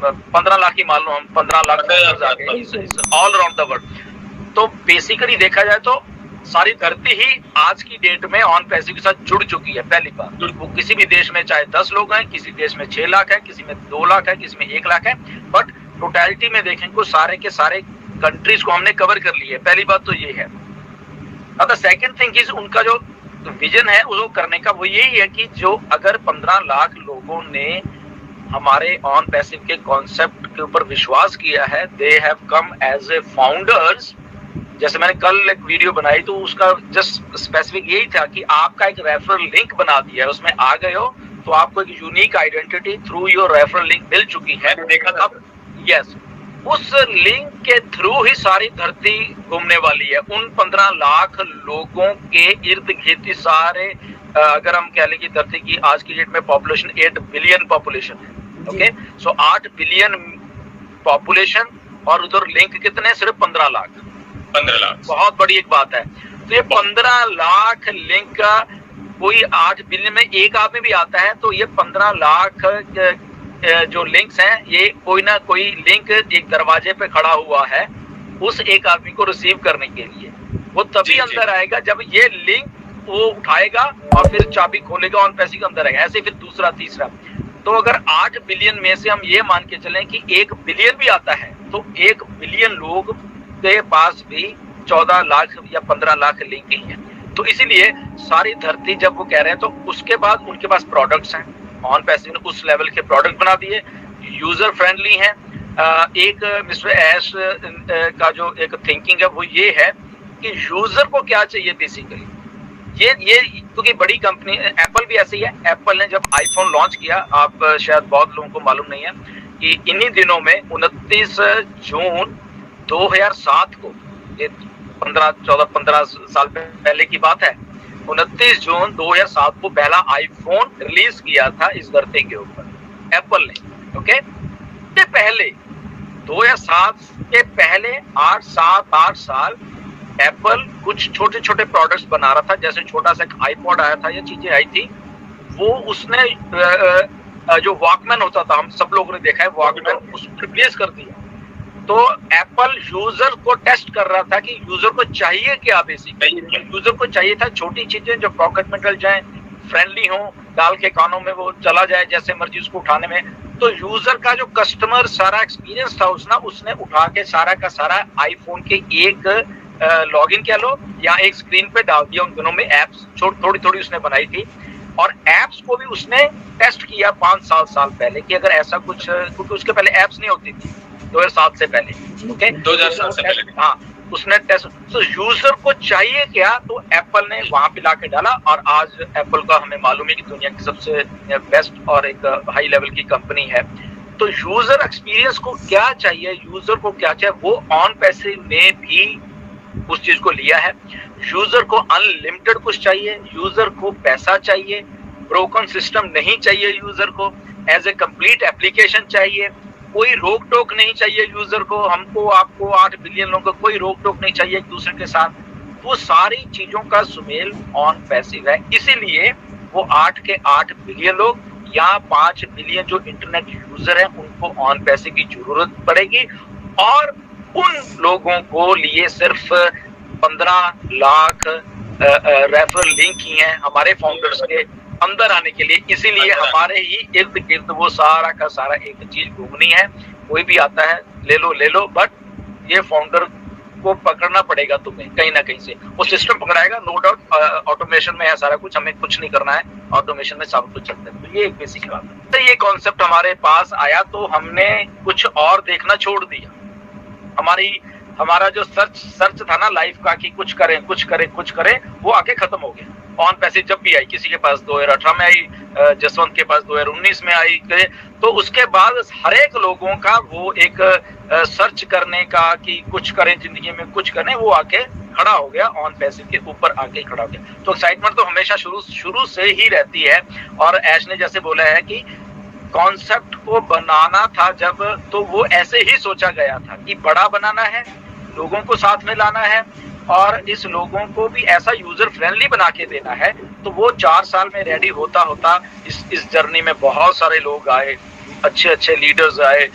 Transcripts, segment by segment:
15 लाख ही मान लो, हम 15 lakh all around the world. तो बेसिकली देखा जाए तो सारी धरती ही आज की डेट में ऑन पैसिव के साथ जुड़ चुकी है। पहली बार वो किसी भी देश में चाहे 10 लोग हैं, किसी देश में 6 लाख है, किसी में 2 लाख है, किसी में 1 लाख है, बट टोटलिटी में देखें तो सारे के सारे कंट्रीज को हमने कवर कर लिया है। पहली बात तो ये है। अब द सेकंड थिंग इज उनका जो विजन है वो करने का वो यही है कि जो अगर 15 लाख लोगों ने हमारे ऑन पैसिव के कॉन्सेप्ट के ऊपर विश्वास किया है, they have come as a founders. जैसे मैंने कल एक वीडियो बनाई तो उसका जस्ट स्पेसिफिक यही था कि आपका एक रेफरल लिंक बना दिया है, उसमें आ गए हो तो आपको एक unique identity through your referral link मिल चुकी है। देखा था यस, उस लिंक के थ्रू ही सारी धरती घूमने वाली है। उन 15 लाख लोगों के इर्द गिर्द सारे, अगर हम कह लें कि धरती की आज की डेट में पॉपुलेशन 8 बिलियन पॉपुलेशन है, ओके, सो 8 बिलियन पॉपुलेशन और उधर लिंक कितने, सिर्फ 15 लाख। 15 लाख बहुत बड़ी एक बात है। तो ये 15 लाख लिंक का कोई 8 बिलियन में एक आदमी भी आता है तो ये 15 लाख जो लिंक्स हैं, ये कोई ना कोई लिंक एक दरवाजे पे खड़ा हुआ है उस एक आदमी को रिसीव करने के लिए। वो तभी अंदर आएगा जब ये लिंक वो उठाएगा और फिर चाबी खोलेगा, ऑन पैसिव के अंदर आएगा। ऐसे फिर दूसरा तीसरा। तो अगर 8 बिलियन में से हम ये मान के चलें कि 1 बिलियन भी आता है तो 1 बिलियन लोग के पास भी 14 लाख या 15 लाख लिंक ही हैं। तो इसीलिए सारी धरती जब वो कह रहे हैं तो उसके बाद उनके पास प्रोडक्ट्स हैं। ऑन पैसिव ने उस लेवल के प्रोडक्ट बना दिए, यूजर फ्रेंडली हैं। एक मिस्टर एश का जो एक थिंकिंग है वो ये है कि यूजर को क्या चाहिए बेसिकली। ये क्योंकि बड़ी कंपनी एप्पल भी ऐसी है। एप्पल ने जब आईफोन लॉन्च किया, आप शायद बहुत लोगों को मालूम नहीं है कि इन्हीं दिनों में 29 जून 2007 को, ये 15 साल पहले की बात है, 29 जून 2007 को पहला आईफोन रिलीज किया था इस धरती के ऊपर एप्पल ने। ओके, इससे पहले 2007 के पहले 8 साल एप्पल कुछ छोटे छोटे प्रोडक्ट्स बना रहा था। जैसे छोटा सा आईपॉड आया था, ये चीजें आई थी। वो उसने जो वॉकमैन होता था, हम सब लोगों ने देखा है वॉकमैन, उसको रिप्लेस कर दिया। तो एप्पल यूजर को टेस्ट कर रहा था कि यूजर को चाहिए क्या। बेसिकली यूजर को चाहिए था छोटी चीजें जो पॉकेट में डल जाए, फ्रेंडली हो, डाल के कानों में वो चला जाए जैसे मर्जी उसको उठाने में। तो यूजर का जो कस्टमर सारा एक्सपीरियंस था उसने उठा के सारा का सारा आईफोन के एक लॉगिन कह लो या एक स्क्रीन पे डाल दिया। उन दोनों में एप्स थोड़ी थोड़ी उसने बनाई थी और एप्स को भी उसने टेस्ट किया 5 साल पहले कि अगर ऐसा कुछ, क्योंकि उसके पहले एप्स नहीं होती थी 2007 से पहले। ओके, 2007 से पहले हाँ, उसने टेस्ट। तो यूजर को चाहिए क्या, तो एप्पल ने वहां पे लाके डाला और आज एप्पल का हमें मालूम है कि दुनिया की सबसे बेस्ट और एक हाई लेवल की कंपनी है। तो यूजर एक्सपीरियंस को क्या चाहिए, यूजर को क्या चाहिए, वो ऑन पैसिव ने भी उस चीज को लिया है। यूजर को अनलिमिटेड कुछ चाहिए, यूजर को पैसा चाहिए, ब्रोकन सिस्टम नहीं चाहिए, यूजर को एज ए कंप्लीट एप्लीकेशन चाहिए, कोई रोक टोक नहीं चाहिए यूजर को, हमको आपको 8 बिलियन लोगों को कोई रोक टोक नहीं चाहिए एक दूसरे के साथ। वो सारी चीजों का सुमेल ऑन पैसिव है। इसीलिए वो 8 के 8 बिलियन लोग या 5 बिलियन जो इंटरनेट यूजर हैं उनको ऑन पैसिव की जरूरत पड़ेगी। और उन लोगों को लिए सिर्फ 15 लाख रेफरल लिंक ही हैं हमारे फाउंडर्स के अंदर आने के लिए। इसीलिए हमारे ही इर्द गिर्द वो सारा का सारा एक चीज घूमनी है। कोई भी आता है ले लो, बट ये फाउंडर को पकड़ना पड़ेगा तुम्हें कहीं ना कहीं से। वो सिस्टम पकड़ाएगा, नो डाउट। ऑटोमेशन में है सारा कुछ, हमें कुछ नहीं करना है, ऑटोमेशन में सब कुछ चलता है। तो ये एक बेसिक बात है। तो ये कॉन्सेप्ट हमारे पास आया तो हमने कुछ और देखना छोड़ दिया। हमारा जो सर्च था ना लाइफ का कि कुछ करें, वो आके खत्म हो गया। ऑन पैसिव जब भी आई, किसी के पास 2018 में आई, जसवंत के पास 2019 में आई, तो उसके बाद हर एक लोगों का वो एक सर्च करने का कि कुछ करें जिंदगी में, कुछ करें, वो आके खड़ा हो गया, ऑन पैसिव के ऊपर आके खड़ा हो गया। तो एक्साइटमेंट तो हमेशा शुरू से ही रहती है। और ऐश ने जैसे बोला है कि कॉन्सेप्ट को बनाना था जब, तो वो ऐसे ही सोचा गया था कि बड़ा बनाना है, लोगों को साथ में लाना है और इस लोगों को भी ऐसा यूजर फ्रेंडली बना के देना है। तो वो 4 साल में रेडी होता इस जर्नी में बहुत सारे लोग आए, अच्छे अच्छे लीडर्स आए।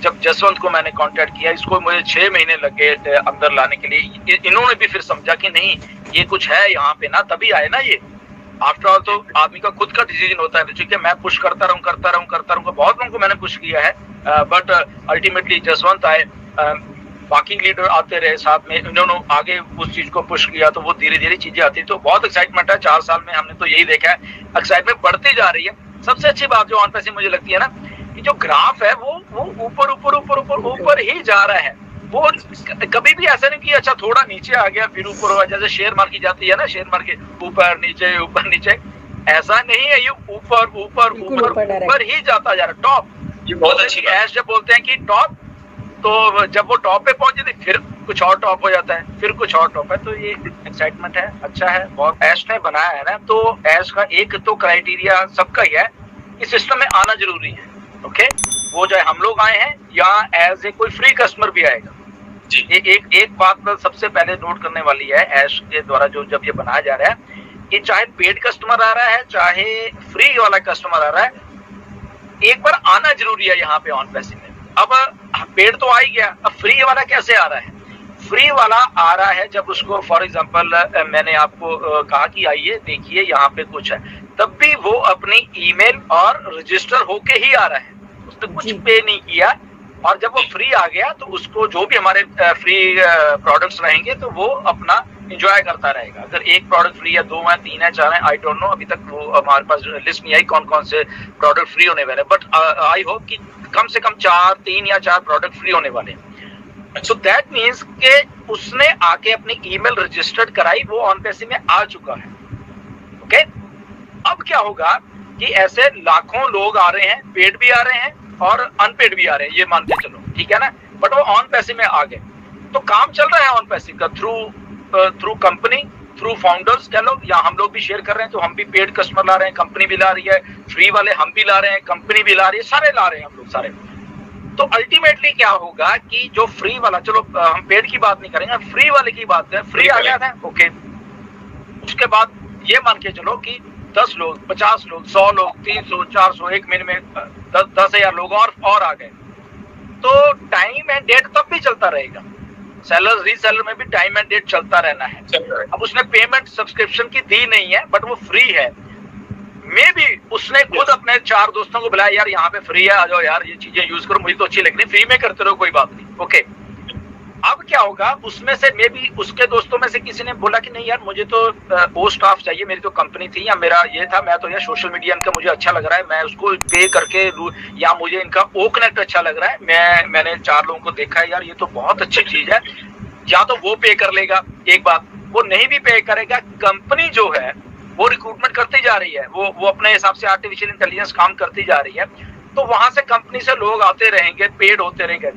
जब जसवंत को मैंने कांटेक्ट किया, इसको मुझे 6 महीने लगे अंदर लाने के लिए। इन्होंने भी फिर समझा कि नहीं ये कुछ है यहाँ पे ना, तभी आए ना ये। आफ्टर ऑल तो आदमी का खुद का डिसीजन होता है। ठीक है, मैं पुश करता रहूं बहुत लोगों को मैंने पुश किया है, बट अल्टीमेटली जसवंत आए, बाकी लीडर आते रहे साथ में, इन्होंने आगे उस चीज को पुश किया, तो वो धीरे धीरे चीजें आती। तो बहुत एक्साइटमेंट है 4 साल में, हमने तो यही देखा है, एक्साइटमेंट बढ़ती जा रही है। सबसे अच्छी बात जो ऑन पैसे मुझे लगती है ना, कि जो ग्राफ है वो ऊपर ऊपर ऊपर ऊपर ऊपर ही जा रहा है। वो कभी भी ऐसा नहीं कि अच्छा थोड़ा नीचे आ गया फिर ऊपर हुआ, जैसे शेयर मार्केट जाती है ना, शेयर मार्केट ऊपर नीचे, ऐसा नहीं है। ये ऊपर ऊपर ऊपर ऊपर ही जाता जा रहा है। टॉप, ये बहुत अच्छी बात है। जब बोलते हैं कि टॉप, तो जब वो टॉप पे पहुंच जाते फिर कुछ और टॉप हो जाता है, फिर कुछ और टॉप है। तो ये एक्साइटमेंट है, अच्छा है बहुत। ऐश ने बनाया है ना, तो ऐश का एक तो क्राइटेरिया सबका ही है कि सिस्टम में आना जरूरी है। ओके, वो चाहे हम लोग आए हैं या एज ए कोई फ्री कस्टमर भी आएगा। एक बात सबसे पहले नोट करने वाली है ऐश के द्वारा जो जब ये बनाया जा रहा है, कि चाहे पेड कस्टमर आ रहा है चाहे फ्री वाला कस्टमर आ रहा है, एक बार आना जरूरी है यहाँ पे ऑन पैसे में। अब पेड तो आ ही गया, अब फ्री वाला कैसे आ रहा है? फ्री वाला आ रहा है जब उसको फॉर एग्जांपल मैंने आपको कहा कि आइए देखिए यहाँ पे कुछ है, तब भी वो अपनी ईमेल और रजिस्टर होके ही आ रहा है, उसने कुछ पे नहीं किया। और जब वो फ्री आ गया तो उसको जो भी हमारे फ्री प्रोडक्ट्स रहेंगे तो वो अपना एंजॉय करता रहेगा। अगर एक प्रोडक्ट फ्री है, 2 है, 3 है, 4 है, आई डोंट नो, अभी तक वो हमारे पास लिस्ट नहीं आई कौन कौन से प्रोडक्ट फ्री होने वाले, बट आई होप कि कम से कम 3 या 4 प्रोडक्ट फ्री होने वाले हैं। सो दैट मीन्स के उसने आके अपनी ईमेल रजिस्टर्ड कराई, वो ऑन पैसे में आ चुका है। ओके, अब क्या होगा कि ऐसे लाखों लोग आ रहे हैं, पेड भी आ रहे हैं और अनपेड भी आ रहे हैं, ये मान के चलो, ठीक है ना, बट वो ऑन पैसे में आ गए। तो काम चल रहा है ऑन पैसे का थ्रू कंपनी, थ्रू फाउंडर्स कह लो, या हम लोग भी शेयर कर रहे हैं, तो हम भी पेड कस्टमर ला रहे हैं, कंपनी भी ला रही है, फ्री वाले हम भी ला रहे हैं, कंपनी भी ला रही है, सारे ला रहे हैं हम लोग सारे। तो अल्टीमेटली क्या होगा कि जो फ्री वाला, चलो हम पेड की बात नहीं करेंगे, फ्री वाले की बात करें, फ्री आ गया था, ओके, उसके बाद ये मान के चलो कि 10 लोग, 50 लोग, 100 लोग, 300, 400, एक महीने में 10,000 लोग और आ गए, तो टाइम एंड डेट तब भी चलता रहेगा। सेलर रीसेलर में भी टाइम एंड डेट चलता रहना है। अब उसने पेमेंट सब्सक्रिप्शन की दी नहीं है, बट वो फ्री है। मे भी उसने खुद अपने 4 दोस्तों को बुलाया, यार यहाँ पे फ्री है, आ जाओ यार ये चीजें यूज करो, मुझे तो अच्छी लग रही, फ्री में करते रहो, कोई बात नहीं, ओके। अब क्या होगा, उसमें से मे भी उसके दोस्तों में से किसी ने बोला कि नहीं यार मुझे तो वो स्टाफ चाहिए, मेरी तो कंपनी थी या मेरा ये था, मैं तो यार सोशल मीडिया इनका मुझे अच्छा लग रहा है, मैं उसको पे करके, या मुझे इनका ओ कनेक्ट अच्छा लग रहा है, मैंने 4 लोगों को देखा है, यार ये तो बहुत अच्छी चीज है, या तो वो पे कर लेगा। एक बात, वो नहीं भी पे करेगा, कंपनी जो है वो रिक्रूटमेंट करती जा रही है, वो अपने हिसाब से आर्टिफिशियल इंटेलिजेंस काम करती जा रही है, तो वहां से कंपनी से लोग आते रहेंगे, पेड होते रहेंगे।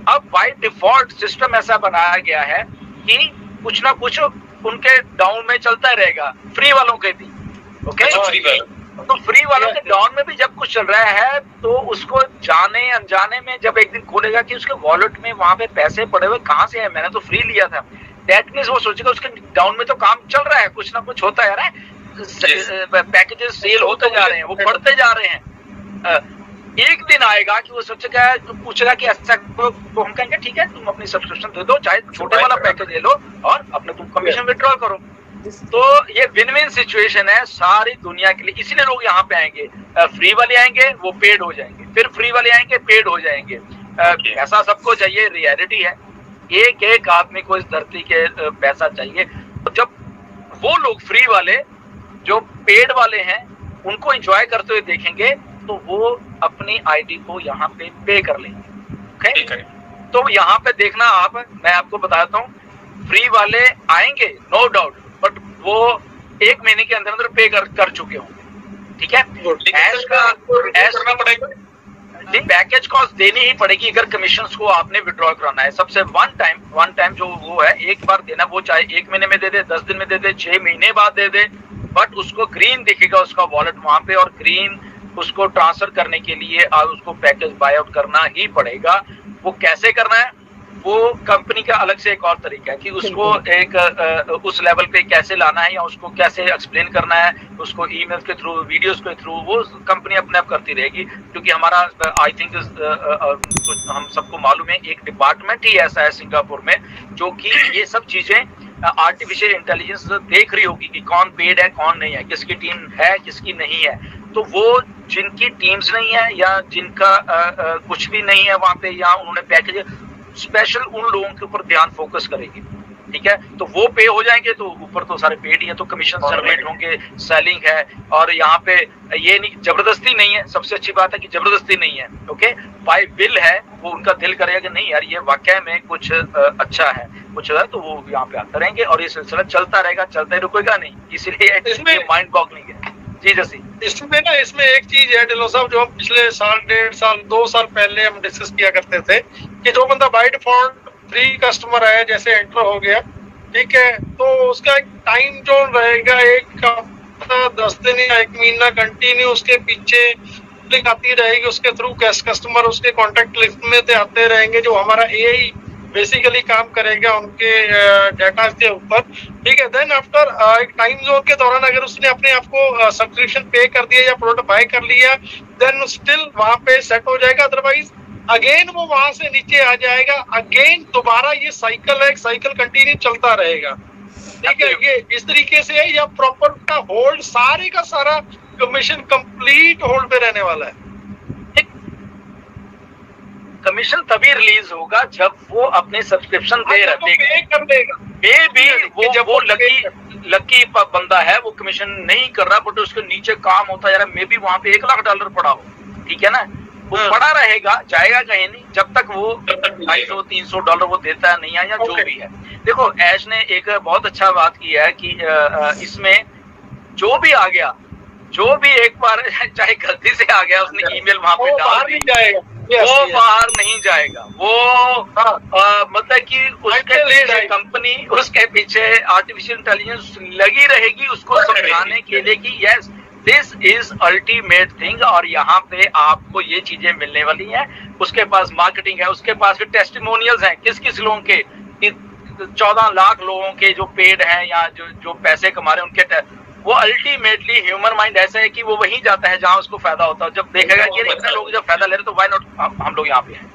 अब बाय डिफॉल्ट सिस्टम ऐसा बनाया गया है कि कुछ ना कुछ उनके डाउन में चलता रहेगा, फ्री वालों के भी, ओके। तो फ्री वालों के डाउन में भी जब कुछ चल रहा है, तो उसको जाने अनजाने में जब एक दिन खोलेगा कि उसके वॉलेट में वहां पे पैसे पड़े हुए कहाँ से है, मैंने तो फ्री लिया था, दैट मींस वो सोचेगा उसके डाउन में तो काम चल रहा है, कुछ ना कुछ होता है, पैकेजेस सेल होते जा रहे हैं, वो बढ़ते जा रहे हैं। एक दिन आएगा कि वो सोचेगा, पूछेगा कि ऐसा, तो हम कहेंगे ठीक है तुम अपनी सब्सक्रिप्शन दे दो, चाहे छोटे वाला पैकेज ले लो और अपने तुम कमीशन विड्रॉल करो। तो ये विन विन सिचुएशन है सारी दुनिया के लिए, इसीलिए लोग यहाँ पे आएंगे। फ्री वाले आएंगे वो पेड हो जाएंगे, फिर फ्री वाले आएंगे पेड हो जाएंगे। ऐसा सबको चाहिए, रियलिटी है, एक एक आदमी को इस धरती के पैसा चाहिए। तो जब वो लोग फ्री वाले जो पेड वाले हैं उनको एंजॉय करते हुए देखेंगे, तो वो अपनी आईडी को यहाँ पे कर लेंगे, ओके। तो यहाँ पे देखना आप, मैं आपको बताता हूँ, फ्री वाले आएंगे नो डाउट, बट वो 1 महीने के अंदर अंदर पे कर चुके होंगे, ठीक है। ऐश करना पड़ेगा, पैकेज कॉस्ट देनी ही पड़ेगी अगर कमीशंस को आपने विड्रॉ कराना है। सबसे वन टाइम जो वो है, एक बार देना, वो चाहे 1 महीने में दे दे, 10 दिन में दे दे, 6 महीने बाद दे दे, बट उसको ग्रीन दिखेगा उसका वॉलेट वहां पे, और ग्रीन उसको ट्रांसफर करने के लिए उसको पैकेज बाय आउट करना ही पड़ेगा। वो कैसे करना है, वो कंपनी का अलग से एक और तरीका है कि उसको एक उस लेवल पे कैसे लाना है या उसको कैसे एक्सप्लेन करना है, उसको ईमेल के थ्रू, वीडियोस के थ्रू, वो कंपनी अपने आप करती रहेगी। क्योंकि हमारा आई थिंक हम सबको मालूम है एक डिपार्टमेंट ही ऐसा है सिंगापुर में जो कि ये सब चीजें आर्टिफिशियल इंटेलिजेंस देख रही होगी कि कौन पेड है कौन नहीं है, किसकी टीम है किसकी नहीं है। तो वो जिनकी टीम्स नहीं है या जिनका कुछ भी नहीं है वहां पे, या उन्होंने पैकेज स्पेशल उन लोगों के ऊपर ध्यान फोकस करेगी, ठीक है। तो वो पे हो जाएंगे, तो ऊपर तो सारे पेड ही है, तो कमीशन जनरेट होंगे, सेलिंग है। और यहाँ पे ये नहीं, जबरदस्ती नहीं है, सबसे अच्छी बात है कि जबरदस्ती नहीं है, ओके। बाय विल है, वो उनका दिल करेगा कि नहीं यार ये वाकई में कुछ अच्छा है, कुछ है, तो वो यहाँ पे आते रहेंगे और ये सिलसिला चलता रहेगा, चलता ही रुकेगा नहीं। इसलिए इसमें माइंड बॉगलिंग है जी। जैसे इसमें एक चीज है ढिल्लों साहब, जो हम पिछले साल, 1.5 साल, 2 साल पहले हम डिस्कस किया करते थे कि जो बंदा बाय डिफॉल्ट फ्री कस्टमर है, जैसे एंटर हो गया, ठीक है, तो उसका एक टाइम जोन रहेगा, 1 हफ्ता, 10 दिन या 1 महीना कंटिन्यू उसके पीछे क्लिक आती रहेगी, उसके थ्रू कस्टमर उसके कॉन्टेक्ट लिस्ट में आते रहेंगे, जो हमारा एआई बेसिकली काम करेगा उनके डाटा के ऊपर, ठीक है। देन आफ्टर एक टाइम जोन के दौरान अगर उसने अपने आप को सब्सक्रिप्शन पे कर दिया या प्रोडक्ट बाय कर लिया, देन स्टिल वहां पे सेट हो जाएगा। अदरवाइज अगेन वो वहां से नीचे आ जाएगा, अगेन दोबारा ये साइकिल है, एक साइकिल कंटिन्यू चलता रहेगा, ठीक है। ये इस तरीके से है, या प्रॉपर का होल्ड, सारे का सारा कमीशन कंप्लीट होल्ड पे रहने वाला है। कमीशन तभी रिलीज होगा जब वो अपने सब्सक्रिप्शन दे देगा। मे भी जब वो लकी बंदा है, वो कमीशन नहीं कर रहा, बट उसके नीचे काम होता है, मे भी वहां पे $1 लाख पड़ा हो, ठीक है ना, वो पड़ा रहेगा, जाएगा कहीं नहीं जब तक वो $250-300 वो देता नहीं है, या जो भी है। देखो ऐश ने एक बहुत अच्छा बात की है कि इसमें जो भी आ गया, जो भी एक बार चाहे गलती से आ गया, उसने ईमेल वहां पे डाल दी, जाएगा, वो बाहर नहीं जाएगा। वो मतलब कि उसके पीछे कंपनी, उसके पीछे आर्टिफिशियल इंटेलिजेंस लगी रहेगी उसको समझाने के लिए कि yes this is ultimate thing, और यहाँ पे आपको ये चीजें मिलने वाली हैं। उसके पास मार्केटिंग है, उसके पास फिर टेस्टिमोनियल्स हैं, किस किस लोगों के, 14 लाख लोगों के जो पेड हैं या जो पैसे कमा रहे हैं उनके। वो अल्टीमेटली ह्यूमन माइंड ऐसा है कि वो वहीं जाता है जहां उसको फायदा होता है। जब देखेगा कि इतने लोग जब फायदा ले रहे तो व्हाई नॉट हम लोग यहाँ पे हैं।